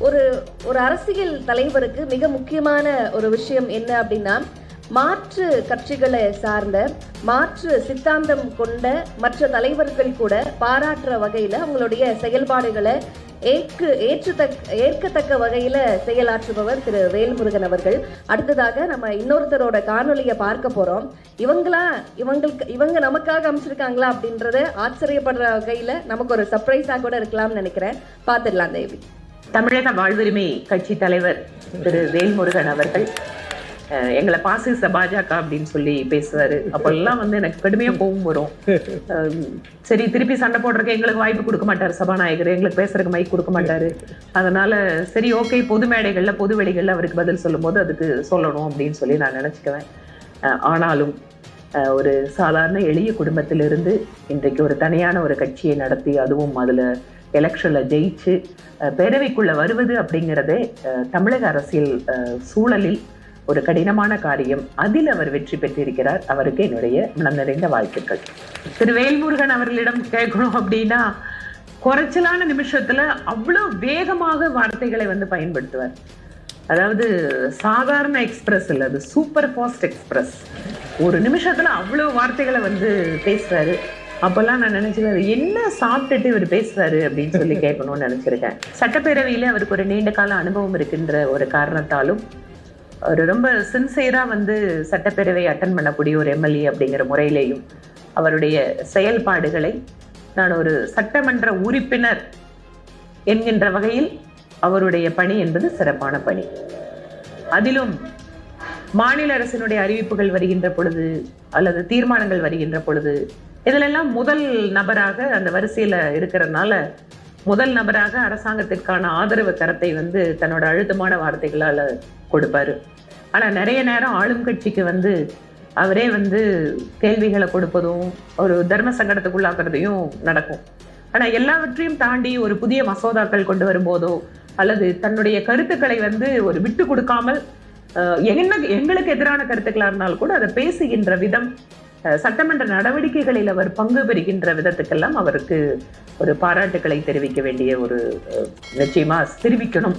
ஒரு ஒரு அரசியல் தலைவருக்கு மிக முக்கியமான ஒரு விஷயம் என்ன அப்படின்னா, மாற்று கட்சிகளை சார்ந்த மாற்று சித்தாந்தம் கொண்ட மற்ற தலைவர்கள் கூட பாராட்டுற வகையில் அவங்களுடைய செயல்பாடுகளை ஏற்கத்தக்க வகையில் செயலாற்றுபவர் திரு வேல்முருகன் அவர்கள். அடுத்ததாக நம்ம இன்னொருத்தரோட காணொலியை பார்க்க போகிறோம். இவங்க நமக்காக அமைச்சிருக்காங்களா அப்படின்றத ஆச்சரியப்படுற வகையில் நமக்கு ஒரு சர்ப்ரைஸாக கூட இருக்கலாம்னு நினைக்கிறேன். பார்த்துடலாம் தேவி. தமிழக வாழ்வுரிமை கட்சி தலைவர் திரு வேல்முருகன் அவர்கள் எங்களை பாசிச பாஜக அப்படின்னு சொல்லி பேசுவாரு. அப்பெல்லாம் எனக்கு கடுமையா கோவம் வரும். சரி, திருப்பி சண்டை போடுறதுக்கு எங்களுக்கு வாய்ப்பு கொடுக்க மாட்டாரு சபாநாயகர், எங்களுக்கு பேசுறதுக்கு மைக் கொடுக்க மாட்டாரு. அதனால சரி, ஓகே, பொது மேடைகள்ல பொது வெளிகள்ல அவருக்கு பதில் சொல்லும் போது அதுக்கு சொல்லணும் அப்படின்னு சொல்லி நான் நினைச்சுக்குவேன். ஆனாலும் ஒரு சாதாரண எளிய குடும்பத்திலிருந்து இன்றைக்கு ஒரு தனியான ஒரு கட்சியை நடத்தி, அதுவும் அதுல எலெக்ஷன்ல ஜெயிச்சு பேரவைக்குள்ள வருவது அப்படிங்கிறதே தமிழக அரசியல் சூழலில் ஒரு கடினமான காரியம். அதில் அவர் வெற்றி பெற்றிருக்கிறார். அவருக்கு என்னுடைய மனம் நிறைந்த வாழ்த்துக்கள். திரு வேல்முருகன் அவர்களிடம் கேட்கணும் அப்படின்னா, குறைச்சலான நிமிஷத்துல அவ்வளவு வேகமாக வார்த்தைகளை பயன்படுத்துவார். அதாவது சாதாரண எக்ஸ்பிரஸ் இல்லை, அது சூப்பர் ஃபாஸ்ட் எக்ஸ்பிரஸ். ஒரு நிமிஷத்துல அவ்வளவு வார்த்தைகளை பேசுறாரு. அப்பெல்லாம் நான் நினைச்சிருக்காரு, என்ன சாப்பிட்டுட்டு இவர் பேசுறாரு அப்படின்னு சொல்லி கேட்கணும்னு நினைச்சிருக்கேன். சட்டப்பேரவையில அவருக்கு ஒரு நீண்ட கால அனுபவம் இருக்கின்ற ஒரு காரணத்தாலும் அவர் ரொம்ப சின்சியரா சட்டப்பேரவை அட்டன் பண்ணக்கூடிய ஒரு எம்எல்ஏ அப்படிங்கிற முறையிலேயும் அவருடைய செயல்பாடுகளை நான் ஒரு சட்டமன்ற உறுப்பினர் என்கின்ற வகையில் அவருடைய பணி என்பது சிறப்பான பணி. அதிலும் மாநில அரசினுடைய அறிவிப்புகள் வருகின்ற பொழுது அல்லது தீர்மானங்கள் வருகின்ற பொழுது இதிலெல்லாம் முதல் நபராக அந்த வரிசையில இருக்கிறதுனால முதல் நபராக அரசாங்கத்திற்கான ஆதரவு கரத்தை தன்னோட அழுத்தமான வார்த்தைகளால கொடுப்பாரு. ஆனா நிறைய நேரம் ஆளும் கட்சிக்கு அவரே கேள்விகளை கொடுப்பதும் ஒரு தர்ம சங்கடத்துக்குள்ளாக்குறதையும் நடக்கும். ஆனா எல்லாவற்றையும் தாண்டி ஒரு புதிய மசோதாக்கள் கொண்டு வரும்போதோ அல்லது தன்னுடைய கருத்துக்களை ஒரு விட்டு கொடுக்காமல் எங்களுக்கு எதிரான கருத்துக்களா இருந்தாலும் கூட அதை பேசுகின்ற விதம், சட்டமன்ற நடவடிக்கைகளில் அவர் பங்கு பெறுகின்ற விதத்துக்கெல்லாம் அவருக்கு ஒரு பாராட்டுக்களை தெரிவிக்க வேண்டிய ஒரு நிச்சயமா தெரிவிக்கணும்.